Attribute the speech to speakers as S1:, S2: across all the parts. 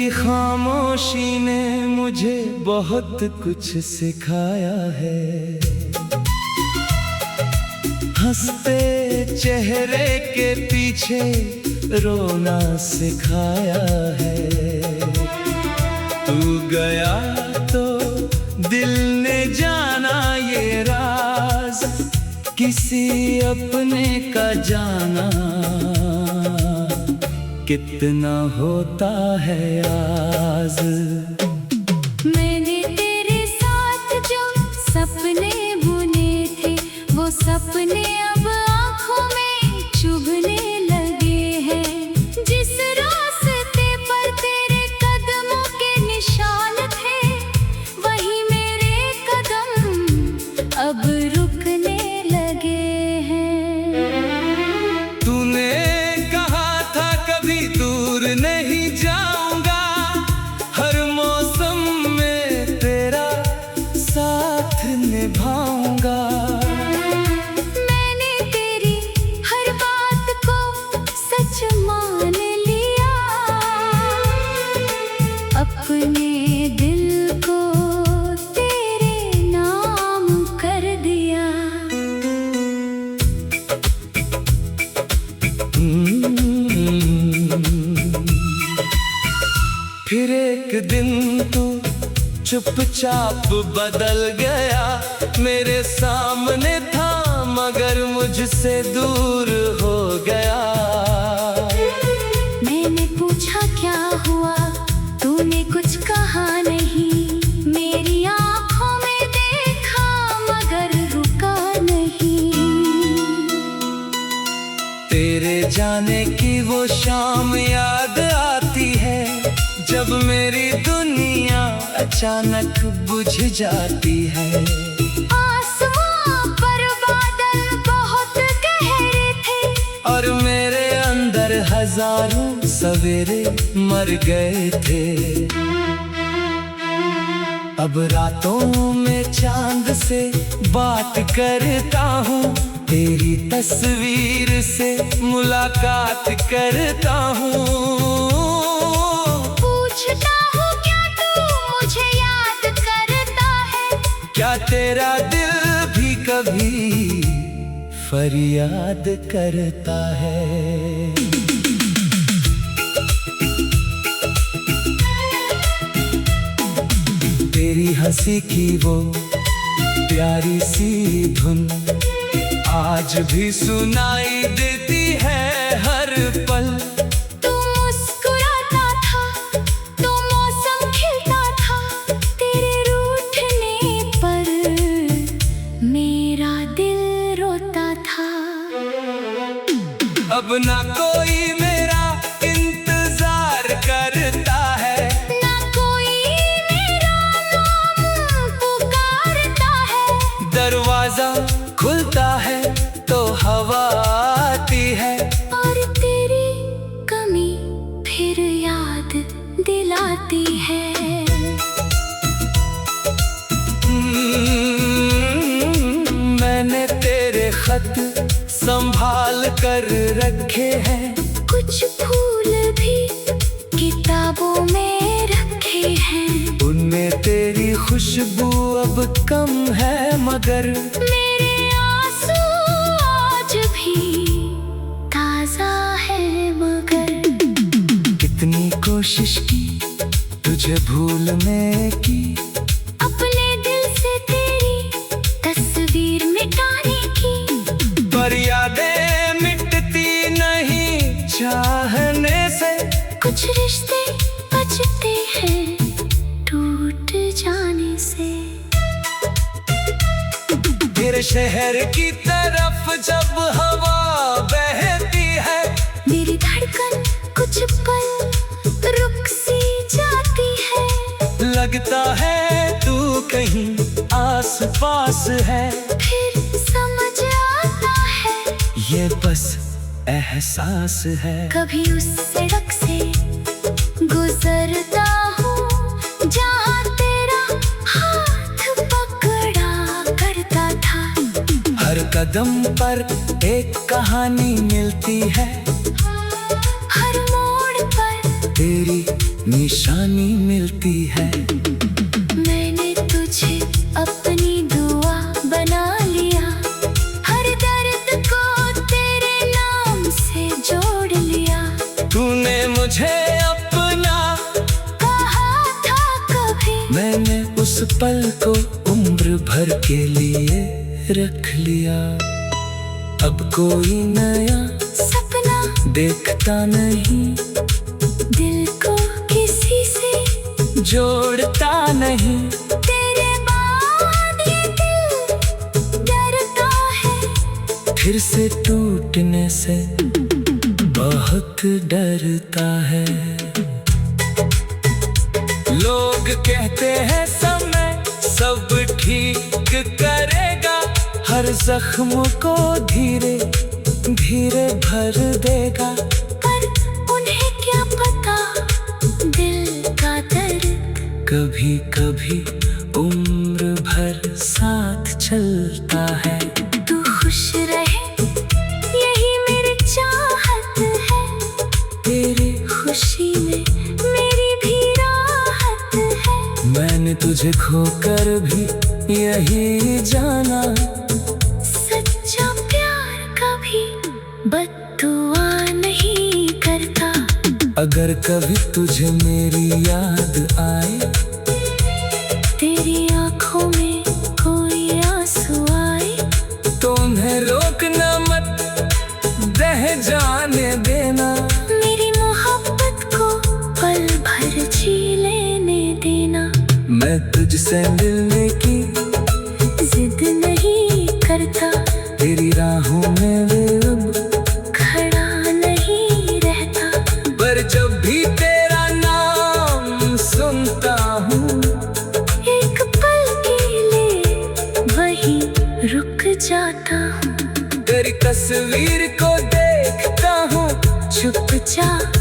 S1: तेरी खामोशी ने मुझे बहुत कुछ सिखाया है। हंसते चेहरे के पीछे रोना सिखाया है। तू गया तो दिल ने जाना ये राज, किसी अपने का जाना कितना होता है आज।
S2: मैंने तेरे साथ जो सपने बुने थे, वो सपने अब आँखों में चुभने लगे हैं। जिस रास्ते पर तेरे कदमों के निशान थे, वही मेरे कदम अब रुकने लगे हैं।
S1: तूने दूर नहीं जाऊंगा, हर मौसम में तेरा साथ निभाऊंगा।
S2: मैंने तेरी हर बात को सच मान लिया, अपने दिल को तेरे नाम कर दिया।
S1: फिर एक दिन तू चुपचाप बदल गया, मेरे सामने था मगर मुझसे दूर हो गया।
S2: मैंने पूछा क्या हुआ, तूने कुछ कहा नहीं। मेरी आँखों में देखा मगर रुका नहीं।
S1: तेरे जाने की वो शाम याद आती है, जब मेरी दुनिया अचानक बुझ जाती है।
S2: आसमां पर बादल बहुत गहरे थे,
S1: और मेरे अंदर हजारों सवेरे मर गए थे। अब रातों में चांद से बात करता हूँ, तेरी तस्वीर से मुलाकात करता हूँ।
S2: पूछता हूँ क्या तू मुझे याद करता है,
S1: क्या तेरा दिल भी कभी फरियाद करता है। तेरी हंसी की वो प्यारी सी धुन आज भी सुनाई देती है हर पल।
S2: तू मुस्कुराता था तो मौसम खिलता था, तेरे रूठने पर मेरा दिल रोता था।
S1: अब ना कोई मेरा इंतजार करता है,
S2: ना कोई मेरा नाम पुकारता है।
S1: दरवाजा खुलता है तो हवा आती है,
S2: और तेरी कमी फिर याद दिलाती है।
S1: मैंने तेरे खत संभाल कर रखे हैं,
S2: कुछ फूल भी किताबों में रखे हैं।
S1: उनमें तेरी खुशबू अब कम है मगर
S2: मेरे आंसू आज भी ताजा है मगर।
S1: कितनी कोशिश की तुझे भूलने की,
S2: अपने दिल से तेरी तस्वीर मिटाने की,
S1: पर यादें मिटती नहीं चाहने से।
S2: कुछ रिश्ते बचते हैं टूट जाने से।
S1: तेरे शहर की तरफ जब हवा बहती है,
S2: मेरी धड़कन कुछ पल रुक सी जाती है।
S1: लगता है तू कहीं आस पास है,
S2: फिर समझ आता है
S1: ये बस एहसास है।
S2: कभी उस सड़क से गुजरता हूँ जहाँ तेरा हाथ पकड़ा करता था।
S1: हर कदम पर एक कहानी मिलती है,
S2: हर मोड़ पर
S1: तेरी निशानी मिलती है।
S2: मैंने तुझे अपनी दुआ बना लिया, हर दर्द को तेरे नाम से जोड़ लिया।
S1: तूने मुझे अपना
S2: कहा था कभी,
S1: मैंने उस पल को उम्र भर के लिए रख लिया। अब कोई नया
S2: सपना
S1: देखता नहीं,
S2: दिल को किसी से
S1: जोड़ता नहीं।
S2: तेरे बाद ये दिल डरता है,
S1: फिर से टूटने से बहुत डरता है। लोग कहते हैं समय सब ठीक करेगा, हर जख्म को धीरे धीरे भर देगा।
S2: पर उन्हें क्या पता दिल का दर्द
S1: कभी कभी उम्र भर साथ चलता है।
S2: तू खुश रहे यही मेरी चाहत है,
S1: तेरी
S2: खुशी में मेरी भी राहत है।
S1: मैंने तुझे खोकर भी यही जाना,
S2: सच्चा प्यार कभी बद्दुआ नहीं करता।
S1: अगर कभी तुझे मेरी याद आए,
S2: तेरी आंखों में कोई आंसू आए,
S1: तो उन्हें रोकना मत, बह जाने देना।
S2: मेरी मोहब्बत को पल भर जी लेने देना।
S1: मैं तुझसे मिलने की
S2: जिद नहीं करता,
S1: तेरी राहों में वे अब
S2: खड़ा नहीं रहता।
S1: पर जब भी तेरा नाम सुनता हूँ,
S2: एक पल के लिए वहीं रुक जाता हूँ।
S1: तेरी तस्वीर को देखता हूँ,
S2: चुपचाप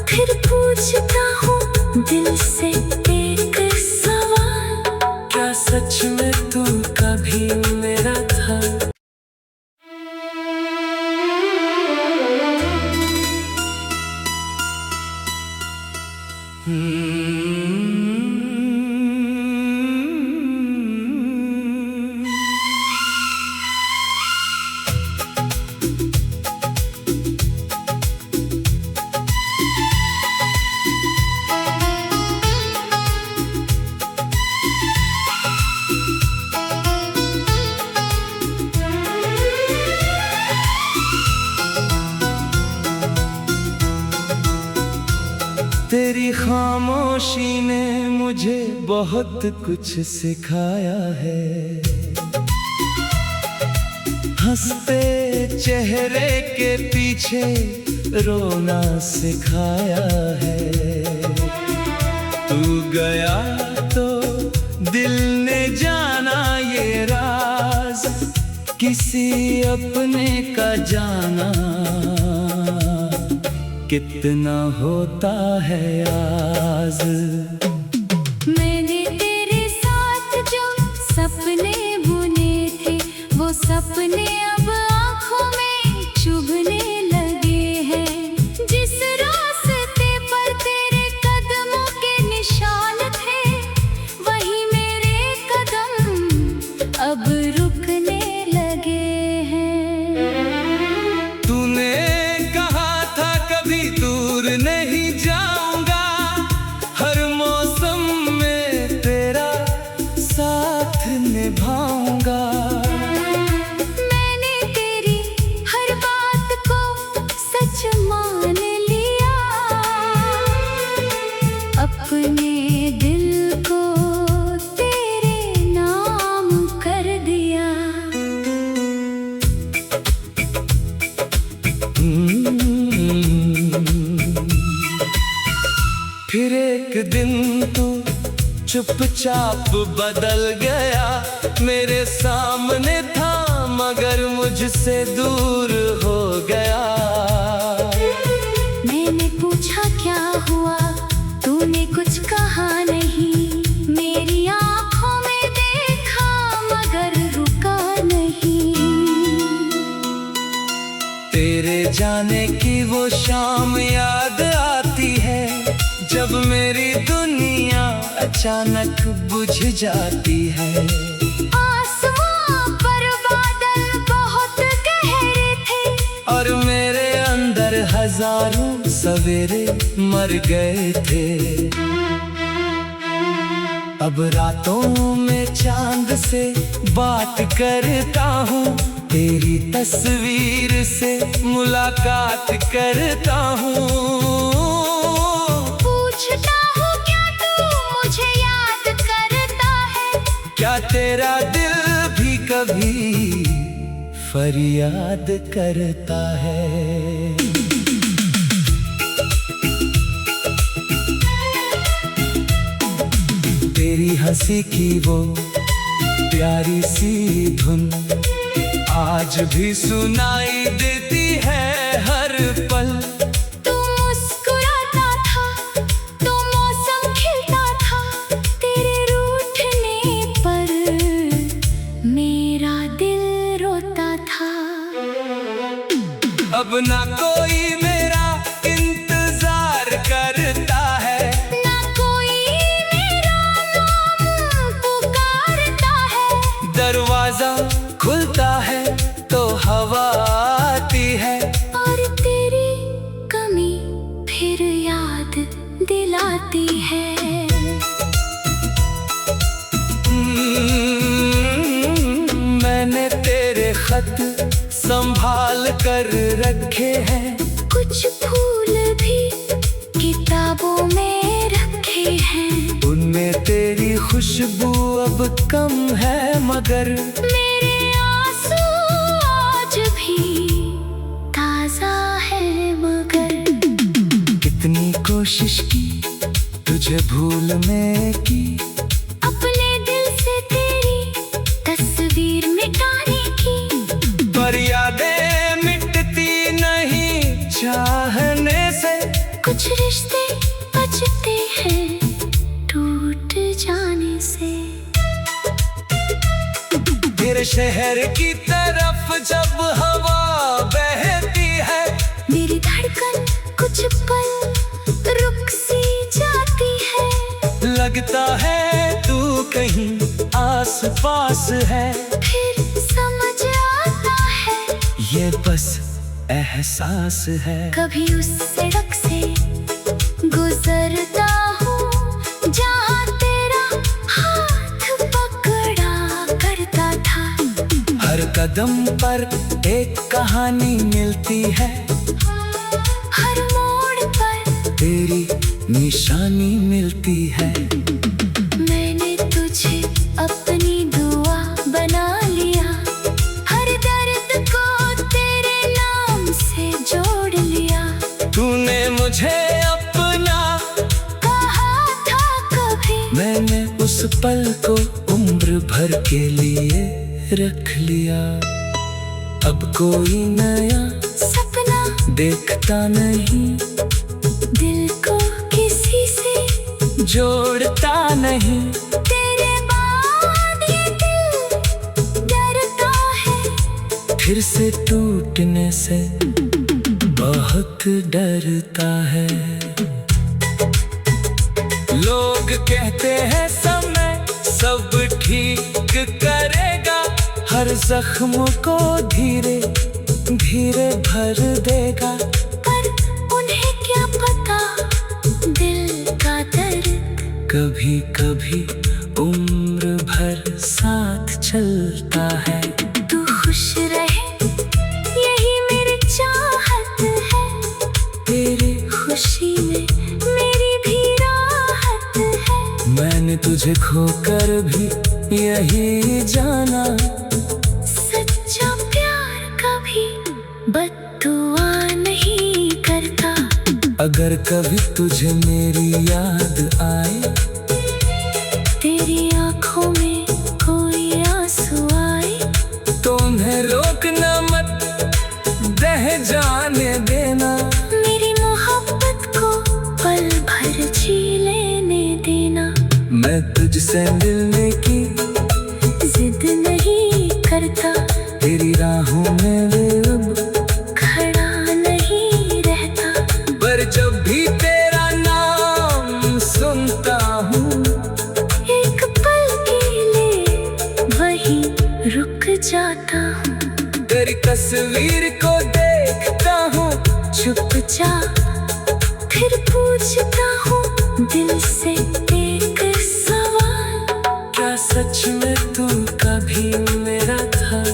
S2: फिर पूछता हूँ दिल से एक सवाल,
S1: क्या सच में तू कभी मेरा था? तेरी खामोशी ने मुझे बहुत कुछ सिखाया है। हंसते चेहरे के पीछे रोना सिखाया है। तू गया तो दिल ने जाना ये राज, किसी अपने का जाना कितना होता है आज।
S2: मैंने तेरे साथ जो सपने बुने थे, वो सपने अब आँखों में चुभने लगे हैं। जिस रास्ते पर तेरे कदमों के निशान थे, वही मेरे कदम अब रुकने लगे हैं।
S1: तूने कहा था कभी दूर नहीं जाऊंगा, हर मौसम में तेरा साथ निभाऊंगा।
S2: मैंने तेरी हर बात को सच मान लिया, अपने दिल को तेरे नाम कर दिया।
S1: फिर एक दिन तू चुपचाप बदल गया, मेरे सामने था मगर मुझसे दूर हो गया।
S2: मैंने पूछा क्या हुआ, तूने कुछ कहा नहीं। मेरी आंखों में देखा मगर रुका नहीं।
S1: तेरे जाने की वो शाम याद आती है, जब मेरी दुनिया अचानक बुझ जाती है।
S2: आसमां पर बादल बहुत गहरे थे
S1: और मेरे अंदर हजारों सवेरे मर गए थे। अब रातों में चांद से बात करता हूँ, तेरी तस्वीर से मुलाकात करता हूँ।
S2: पूछता हूँ क्या तू मुझे याद करता है?
S1: क्या तेरा दिल भी कभी फरियाद करता है? तेरी हंसी की वो प्यारी सी धुन आज भी सुनाई देती है हर पल।
S2: तू मुस्कुराता था तो मौसम खिलता था, तेरे रूठने पर मेरा दिल रोता था।
S1: अब ना कोई मेरा इंतजार करता है,
S2: ना कोई मेरा नाम पुकारता है।
S1: दरवाजा खुलता है तो हवा आती है,
S2: और तेरी कमी फिर याद दिलाती है।
S1: मैंने तेरे खत संभाल कर रखे हैं,
S2: कुछ फूल भी किताबों में रखे हैं।
S1: उनमें तेरी खुशबू अब कम है, मगर
S2: मेरे आंसू आज भी ताजा है। मगर
S1: कितनी कोशिश की तुझे भूलने की,
S2: अपने दिल से तेरी तस्वीर मिटाने की।
S1: पर यादें मिटती नहीं चाहने से।
S2: कुछ रिश्ते बचते हैं टूट जाने से।
S1: तेरे शहर की तरफ जब हवा बहती है,
S2: मेरी धड़कन कुछ पल रुक सी जाती है।
S1: लगता है तू कहीं आस पास है,
S2: फिर समझ आता है
S1: ये बस एहसास है।
S2: कभी उस सड़क से गुजरता हूँ जहाँ तेरा हाथ पकड़ा करता था।
S1: हर कदम पर एक कहानी मिलती है,
S2: हर मोड़ पर
S1: तेरी निशानी मिलती है।
S2: मैंने तुझे अपनी दुआ बना लिया, हर दर्द को तेरे नाम से जोड़ लिया।
S1: तूने मुझे अपना
S2: कहा था कभी,
S1: मैंने उस पल को उम्र भर के लिए रख लिया। अब कोई नया
S2: सपना
S1: देखता नहीं,
S2: दिल को किसी से
S1: जोड़ता नहीं।
S2: तेरे बाद ये दिल डरता है,
S1: फिर से टूटने से बहुत डरता है। लोग कहते हैं समय सब ठीक करेगा, हर जख्म को धीरे धीरे भर देगा।
S2: पर उन्हें क्या पता दिल का दर्द
S1: कभी कभी उम्र भर साथ चलता है।
S2: तू खुश रहे यही मेरी चाहत है,
S1: तेरी
S2: खुशी में मेरी भी राहत है।
S1: मैंने तुझे खोकर भी यही जाना,
S2: सच्चा प्यार कभी बद्दुआ नहीं करता।
S1: अगर कभी तुझे मेरी याद आए,
S2: तेरी आंखों में कोई आंसू आए,
S1: तो उन्हें रोकना मत, बह जाने देना।
S2: मेरी मोहब्बत को पल भर जी लेने देना।
S1: मैं तुझसे मिलने की
S2: जिद नहीं करता,
S1: तेरी राहों में वे अब
S2: खड़ा नहीं रहता।
S1: पर जब भी तेरा नाम तस्वीर को देखता हूँ
S2: चुपचाप, फिर पूछता हूँ दिल से एक सवाल,
S1: क्या सच में तू कभी मेरा था?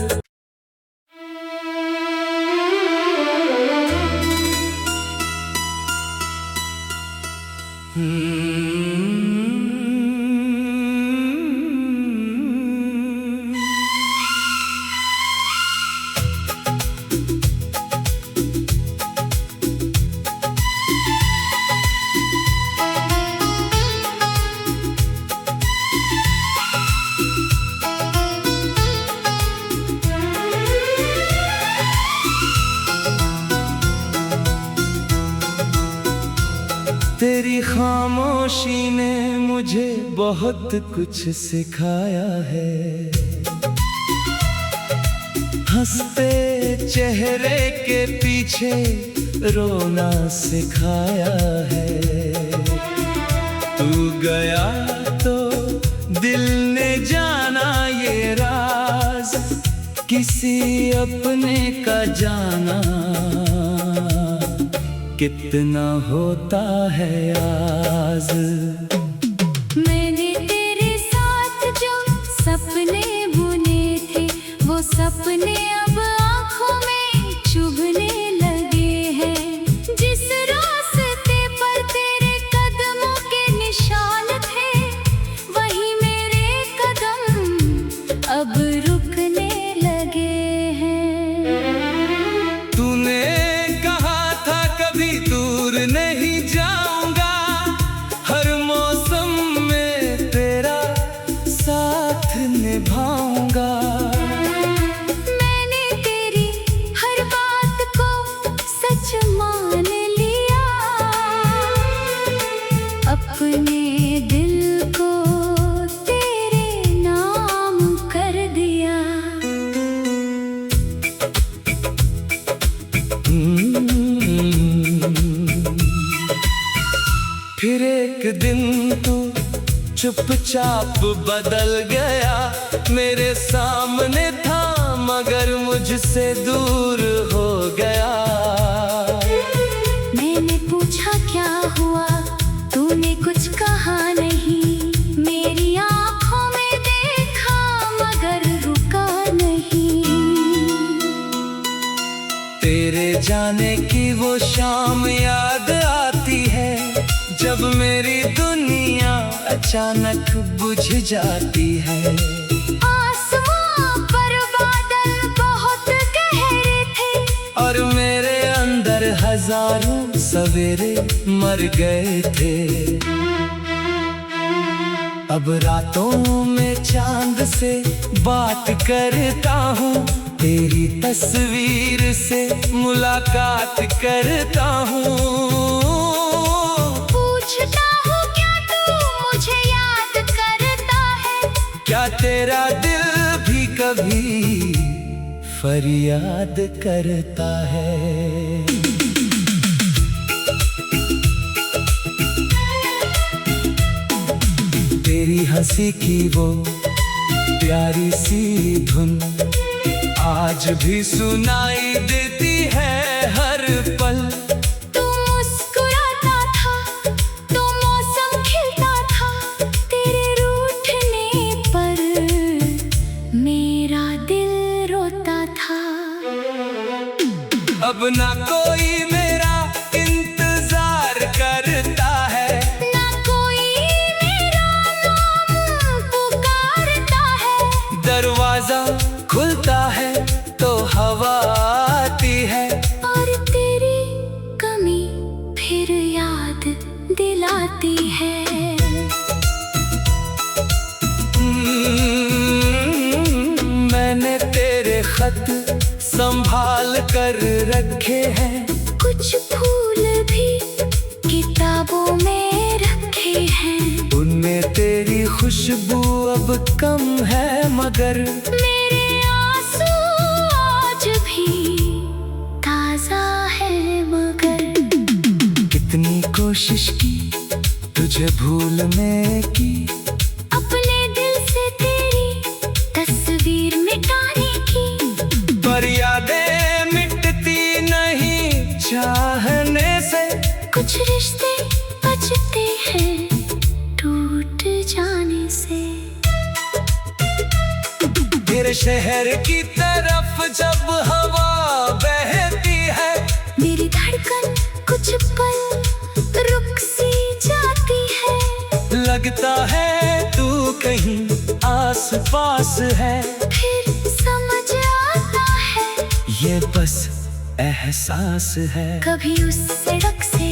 S1: तेरी खामोशी ने मुझे बहुत कुछ सिखाया है, हंसते चेहरे के पीछे रोना सिखाया है। तू गया तो दिल ने जाना ये राज, किसी अपने का जाना कितना होता है आज।
S2: मैंने तेरे साथ जो सपने बुने थे, वो सपने अब आँखों में चुभने लगे हैं। जिस रास्ते पर तेरे कदमों के निशान थे, वही मेरे कदम अब रुकने लगे हैं।
S1: तूने दूर नहीं जाऊंगा, हर मौसम में तेरा साथ निभाऊंगा।
S2: मैंने तेरी हर बात को सच मान लिया, अपने दिल को तेरे नाम कर दिया।
S1: फिर एक दिन तू चुपचाप बदल गया, मेरे सामने था मगर मुझसे दूर हो गया।
S2: मैंने पूछा क्या हुआ, तूने कुछ कहा नहीं, मेरी आँखों में देखा मगर रुका नहीं।
S1: तेरे जाने की वो शाम याद आती है, जब मेरी दुनिया अचानक बुझ जाती है।
S2: आसमां पर बादल बहुत गहरे थे,
S1: और मेरे अंदर हजारों सवेरे मर गए थे। अब रातों में चांद से बात करता हूँ, तेरी तस्वीर से मुलाकात करता हूँ।
S2: पूछता हूँ क्या तू मुझे याद करता है,
S1: क्या तेरा दिल भी कभी फरियाद करता है? तेरी हंसी की वो प्यारी सी धुन आज भी सुनाई देती है हर पल।
S2: तू मुस्कुराता था तो मौसम खिलता था, तेरे रूठने पर मेरा दिल रोता था।
S1: अब ना कोई मेरा इंतजार करता है,
S2: ना कोई मेरा नाम पुकारता है।
S1: दरवाजा खुलता है तो हवा आती है,
S2: और तेरी कमी फिर याद दिलाती है।
S1: मैंने तेरे खत संभाल कर रखे हैं,
S2: कुछ फूल भी किताबों में रखे हैं।
S1: उनमें तेरी खुशबू अब कम है मगर
S2: मेरे आंसू आज भी ताजा है मगर।
S1: कितनी कोशिश की तुझे भूलने की,
S2: अपने दिल से तेरी तस्वीर मिटाने की,
S1: पर यादें शहर की तरफ जब हवा बहती है,
S2: मेरी धड़कन कुछ पल रुक सी जाती है।
S1: लगता है तू कहीं आस पास है,
S2: फिर समझ आता है
S1: ये बस एहसास है।
S2: कभी उस सड़क से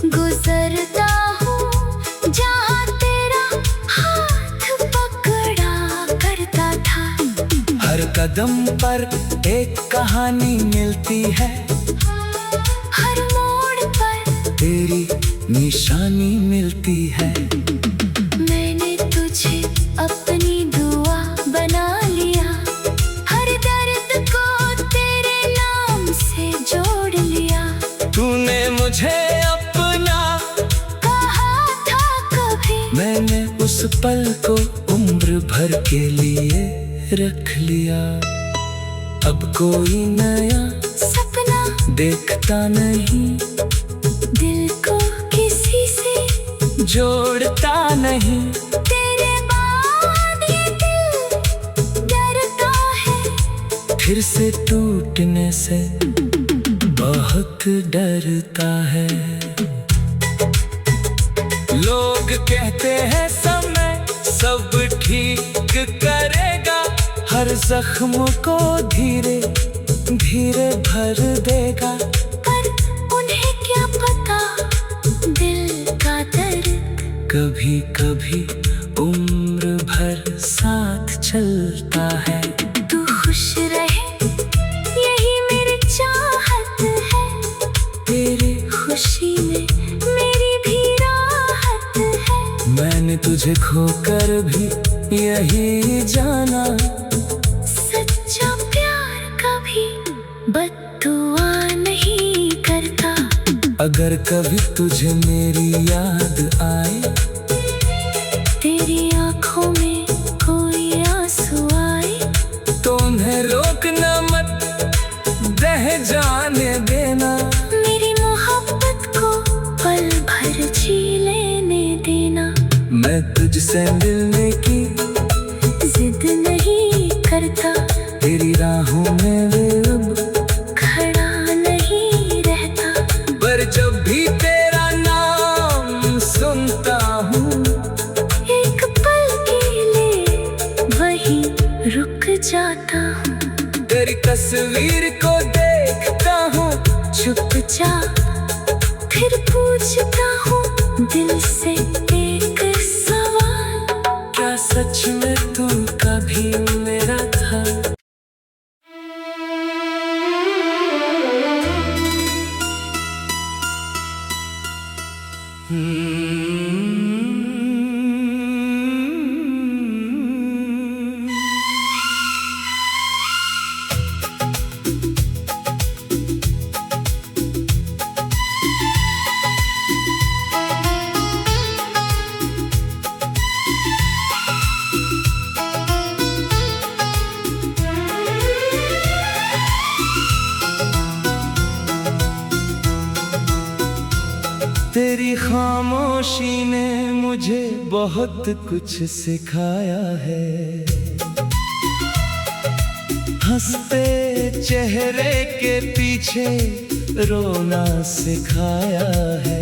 S2: गुजरता हूँ जहाँ तेरा हाथ पकड़ा करता था।
S1: हर कदम पर एक कहानी मिलती है,
S2: हर मोड़ पर
S1: तेरी निशानी मिलती है।
S2: मैंने तुझे अपनी दुआ बना लिया, हर दर्द को तेरे नाम से जोड़ लिया।
S1: तूने मुझे अपना
S2: कहा था कभी,
S1: मैंने उस पल को उम्र भर के लिए रख लिया। अब कोई नया
S2: सपना
S1: देखता नहीं,
S2: दिल को किसी से
S1: जोड़ता नहीं।
S2: तेरे बाद ये दिल डरता है,
S1: फिर से टूटने से बहुत डरता है। लोग कहते हैं समय सब ठीक करेगा, हर जख्म को धीरे धीरे भर देगा।
S2: पर उन्हें क्या पता दिल का दर्द
S1: कभी कभी उम्र भर साथ चलता है।
S2: तू खुश रहे यही मेरी चाहत है,
S1: तेरी
S2: खुशी में मेरी भी राहत है।
S1: मैंने तुझे खोकर भी यही जाना,
S2: सच्चा प्यार कभी बद्दुआ नहीं करता।
S1: अगर कभी तुझे मेरी याद आए,
S2: तेरी आंखों में कोई आंसू आए,
S1: तो उन्हें रोकना मत, बह जाने देना।
S2: मेरी मोहब्बत को पल भर जी लेने देना।
S1: मैं तुझसे मिलने की
S2: जिद नहीं करता,
S1: तेरी राहों में वे अब
S2: खड़ा नहीं रहता।
S1: पर जब भी तेरा नाम सुनता हूँ,
S2: एक पल के लिए वहीं रुक जाता हूँ।
S1: तेरी तस्वीर को देखता हूँ
S2: चुपचाप फिर पूछता हूँ दिल से एक सवाल,
S1: क्या सच में तू कभी मेरा था? तेरी खामोशी ने मुझे बहुत कुछ सिखाया है, हंसते चेहरे के पीछे रोना सिखाया है।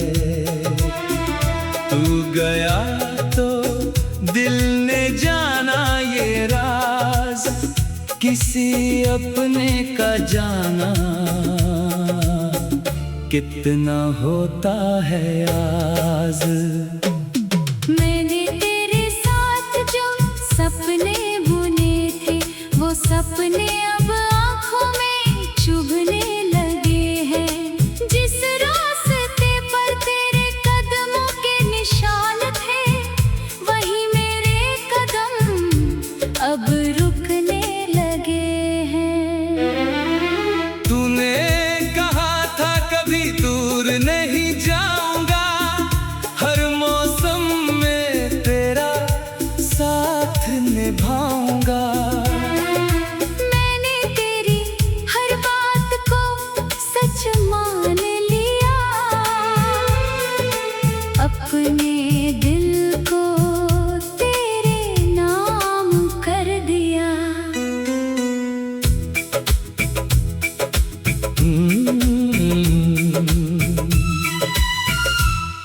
S1: तू गया तो दिल ने जाना ये राज, किसी अपने का जाना कितना होता है आज।
S2: मैंने तेरे साथ जो सपने बुने थे, वो सपने अब आँखों में चुभने लगे हैं। जिस रास्ते पर तेरे कदमों के निशान थे, वही मेरे कदम अब रुकने लगे हैं।
S1: तूने कहा था कभी दूर नहीं जाऊंगा, हर मौसम में तेरा साथ निभाऊंगा।
S2: मैंने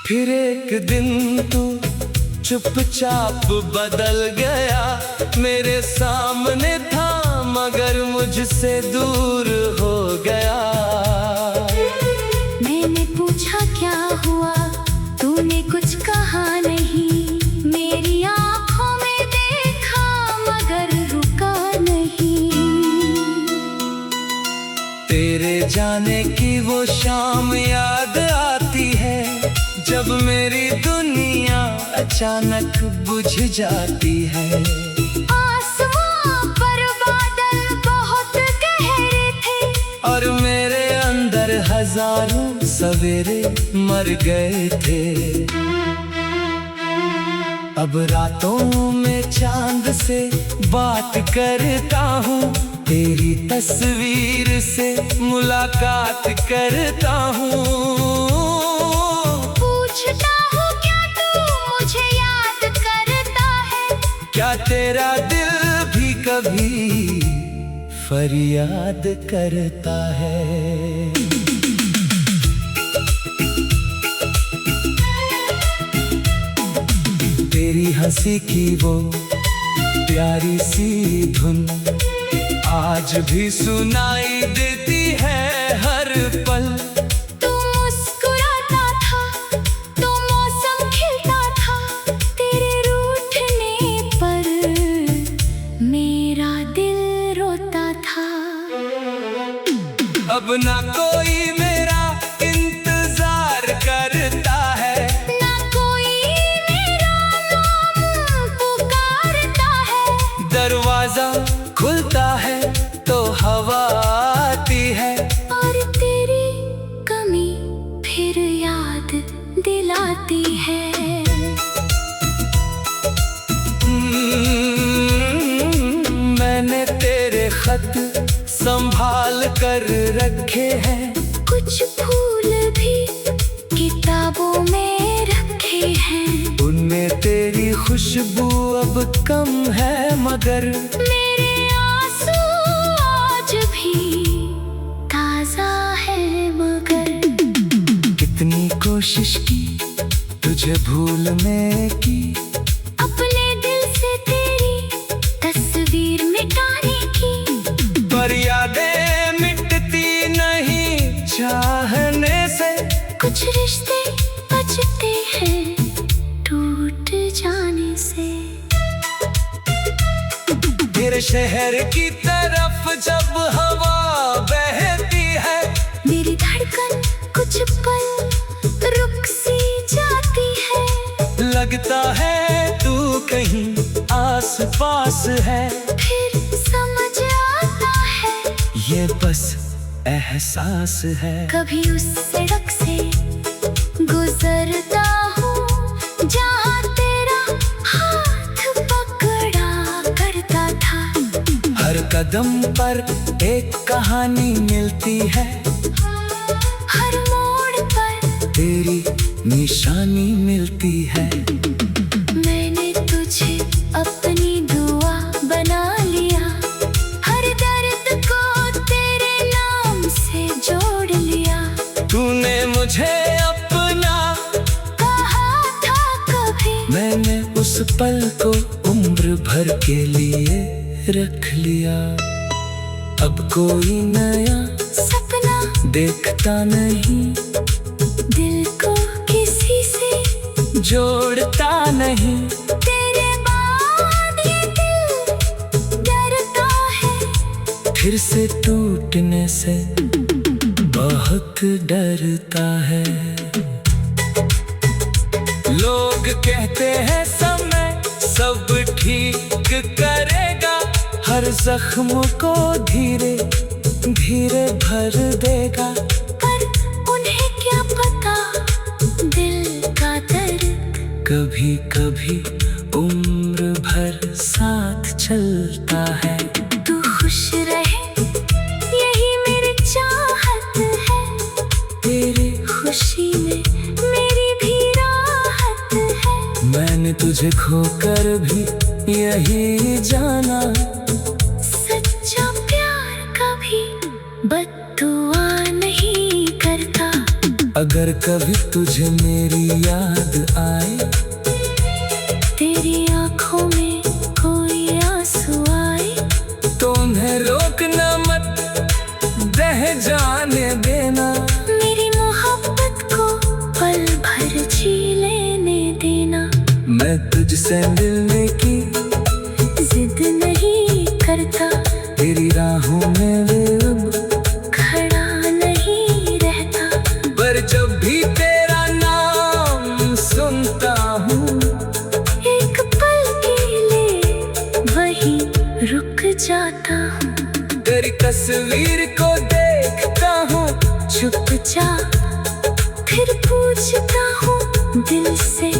S1: फिर एक दिन तू चुपचाप बदल गया, मेरे सामने था मगर मुझसे दूर हो गया।
S2: मैंने पूछा क्या हुआ, तूने कुछ कहा नहीं, मेरी आंखों में देखा मगर रुका नहीं।
S1: तेरे जाने की वो शाम याद आती है, जब मेरी दुनिया अचानक बुझ जाती है।
S2: आसमां पर बादल बहुत गहरे थे,
S1: और मेरे अंदर हजारों सवेरे मर गए थे। अब रातों में चांद से बात करता हूँ, तेरी तस्वीर से मुलाकात करता हूँ।
S2: पूछता हूँ क्या तू मुझे याद करता है,
S1: क्या तेरा दिल भी कभी फरियाद करता है। तेरी हंसी की वो प्यारी सी धुन आज भी सुनाई देती है हर पल।
S2: तू मुस्कुराता था तो मौसम खिलता था, तेरे रूठने पर मेरा दिल रोता था।
S1: अब ना कोई मेरा इंतजार करता है,
S2: ना कोई मेरा नाम पुकारता है।
S1: दरवाजा खुलता है तो हवा आती है,
S2: और तेरी कमी फिर याद दिलाती है।
S1: मैंने तेरे खत संभाल कर रखे हैं,
S2: कुछ फूल भी किताबों में रखे हैं।
S1: उनमें तेरी खुशबू अब कम है मगर
S2: मेरे आंसू आज भी ताजा है मगर।
S1: कितनी कोशिश की तुझे भूलने की,
S2: अपने दिल से तेरी तस्वीर मिटाने की,
S1: पर यादें मिटती नहीं चाहने से।
S2: कुछ रिश्ते बचते हैं टूट जाने से।
S1: तेरे शहर की तरफ जब हवा बहती है,
S2: मेरी धड़कन कुछ पल रुक सी जाती है।
S1: लगता है तू कहीं आस पास है,
S2: फिर समझ आता है
S1: ये बस एहसास है।
S2: कभी उस सड़क से गुजरता हूँ जहाँ तेरा हाथ पकड़ा करता था।
S1: हर कदम पर एक कहानी मिलती है,
S2: हर मोड़ पर
S1: तेरी निशानी मिलती है।
S2: मैंने तुझे अपनी दुआ बना लिया, हर दर्द को तेरे नाम से जोड़ लिया।
S1: तूने मुझे अपना
S2: कहा था कभी,
S1: मैंने उस पल को उम्र भर के लिए रख लिया। अब कोई नया
S2: सपना
S1: देखता नहीं,
S2: दिल को किसी से
S1: जोड़ता नहीं।
S2: तेरे बाद ये दिल डरता है,
S1: फिर से टूटने से बहुत डरता है। लोग कहते हैं समय सब ठीक करेगा, हर जख्म को धीरे धीरे भर देगा।
S2: पर उन्हें क्या पता दिल का दर्द
S1: कभी कभी उम्र भर साथ चलता है।
S2: तू खुश रहे यही मेरी चाहत है,
S1: तेरी
S2: खुशी में मेरी भी राहत है।
S1: मैंने तुझे खोकर भी यही जाना,
S2: सच्चा प्यार कभी बद्दुआ नहीं करता।
S1: अगर कभी तुझे मेरी याद आए,
S2: तेरी आंखों में कोई आंसू आए,
S1: तो उन्हें रोकना मत, बह जाने देना।
S2: मेरी मोहब्बत को पल भर जी लेने देना।
S1: मैं तुझसे मिलने की
S2: जिद नहीं करता,
S1: तेरी राहों में वे अब
S2: खड़ा नहीं रहता।
S1: पर जब भी तेरा नाम सुनता हूँ,
S2: एक पल के लिए वहीं रुक जाता हूँ।
S1: तेरी तस्वीर को देखता हूँ
S2: चुपचाप फिर पूछता हूँ दिल से,